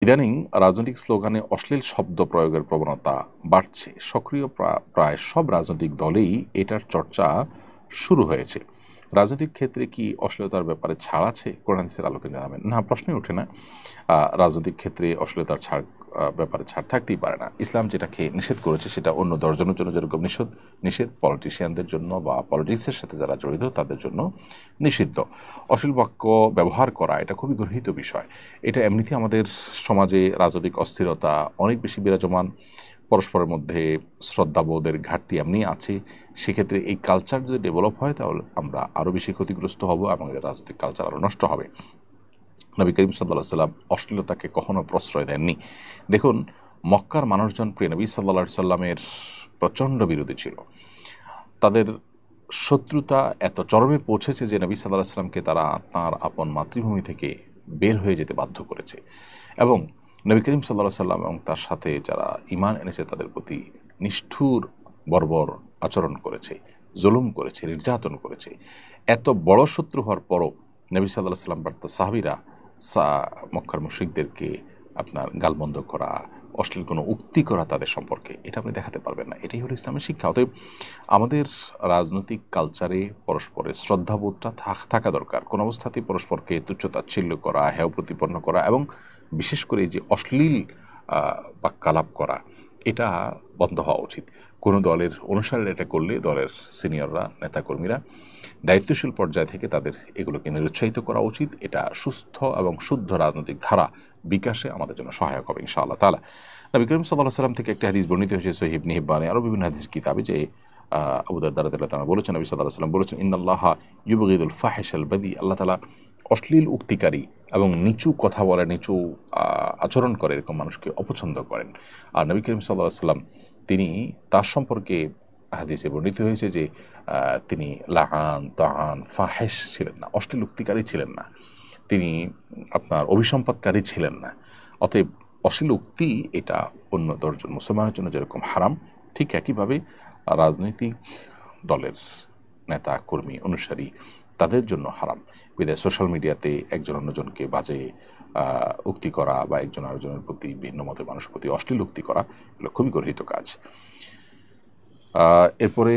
ইদানিং রাজনৈতিক স্লোগানে অশ্লীল শব্দ প্রয়োগের প্রবণতা বাড়ছে। সক্রিয় প্রায় সব রাজনৈতিক দলেই এটার চর্চা শুরু হয়েছে। রাজনৈতিক ক্ষেত্রে কি অশ্লীলতার ব্যাপারে ছাড় আছে? কোরআন হাদিসের আলোকে জানাবেন। না, প্রশ্নই ওঠে না। রাজনৈতিক ক্ষেত্রে অশ্লীলতার ব্যাপারে ছাড় থাকতেই পারে না। ইসলাম যেটাকে নিষেধ করেছে সেটা অন্য দশজনের জন্য যেরকম নিষেধ পলিটিশিয়ানদের জন্য বা পলিটিক্সের সাথে যারা জড়িত তাদের জন্য নিষিদ্ধ। অশ্লীল বাক্য ব্যবহার করা এটা খুবই গর্হিত বিষয়। এটা এমনিতেই আমাদের সমাজে রাজনৈতিক অস্থিরতা অনেক বেশি বিরাজমান। পরস্পরের মধ্যে শ্রদ্ধাবোধের ঘাটতি এমনি আছে। সেক্ষেত্রে এই কালচার যদি ডেভেলপ হয় তাহলে আমরা আরও বেশি ক্ষতিগ্রস্ত হব, আমাদের রাজনৈতিক কালচার আরও নষ্ট হবে। নবী করিম সাল্লাল্লাহু সাল্লাম অশ্লীলতাকে কখনো প্রশ্রয় দেননি। দেখুন, মক্কার মানুষজন প্রিয় নবী সাল্লাল্লাহু সাল্লামের প্রচণ্ড বিরোধী ছিল। তাদের শত্রুতা এত চরমে পৌঁছেছে যে নবী সাল্লাল্লাহু সাল্লামকে তারা তাঁর আপন মাতৃভূমি থেকে বের হয়ে যেতে বাধ্য করেছে এবং নবী করিম সাল্লাল্লাহু সাল্লাম এবং তার সাথে যারা ঈমান এনেছে তাদের প্রতি নিষ্ঠুর বর্বর আচরণ করেছে, জুলুম করেছে, নির্যাতন করেছে। এত বড় শত্রু হওয়ার পরও নবী সাল্লাল্লাহু সাল্লাম বা তার সাহাবীরা মক্কার মুশরিকদেরকে আপনার গালমন্দ করা, অশ্লীল কোনো উক্তি করা তাদের সম্পর্কে, এটা আপনি দেখাতে পারবেন না। এটাই হলো ইসলামের শিক্ষা। অতএব আমাদের রাজনৈতিক কালচারে পরস্পরের শ্রদ্ধাবোধটা থাকা দরকার। কোনো অবস্থাতেই পরস্পরকে তুচ্ছ-তাচ্ছিল্য করা, হেয় প্রতিপন্ন করা এবং বিশেষ করে যে অশ্লীল বাক্যালাপ করা, এটা বন্ধ হওয়া উচিত। কোনো দলের অনুসারীরা এটা করলে দলের সিনিয়ররা, নেতাকর্মীরা দায়িত্বশীল পর্যায় থেকে তাদের এগুলোকে নিরুৎসাহিত করা উচিত। এটা সুস্থ এবং শুদ্ধ রাজনৈতিক ধারা বিকাশে আমাদের জন্য সহায়ক হবে ইনশাআল্লাহ তাআলা। নবী করিম সাল্লাল্লাহু আলাইহি ওয়াসাল্লাম থেকে একটা হাদিস বর্ণিত হয়েছে সহিহ ইবনে হিব্বানে, আরও বিভিন্ন হাদিস কিতাবে, যে আবু দারদা রাদিয়াল্লাহু তাআলা বলেছেন, নবী সাল্লাল্লাহু আলাইহি ওয়াসাল্লাম বলেছেন, ইন্নাল্লাহা ইউবগিদুল ফাহিশাল বাদি, আল্লাহ তাআলা অশ্লীল উক্তিকারী এবং নিচু কথা বলে, নিচু আচরণ করে এরকম মানুষকে অপছন্দ করেন। আর নবী করিম সাল্লাল্লাহু আলাইহি ওয়াসাল্লাম তিনি তার সম্পর্কে হাদিসে বর্ণিত হয়েছে যে তিনি লাআন তাআন ফাহিশ ছিলেন না, অশ্লীল উক্তিকারী ছিলেন না, তিনি আপনার অভিসম্পাদকারী ছিলেন না। অতএব অশ্লীল উক্তি এটা অন্য দশজন মুসলমানের জন্য যেরকম হারাম, ঠিক একইভাবে রাজনৈতিক দলের নেতা কর্মী অনুসারী তাদের জন্য হারাম। বিধায় সোশ্যাল মিডিয়াতে একজন অন্যজনকে বাজে উক্তি করা বা একজন আরেকজনের প্রতি, ভিন্ন মতের মানুষের প্রতি অশ্লীল উক্তি করা, এগুলো খুবই গর্হিত কাজ। এরপরে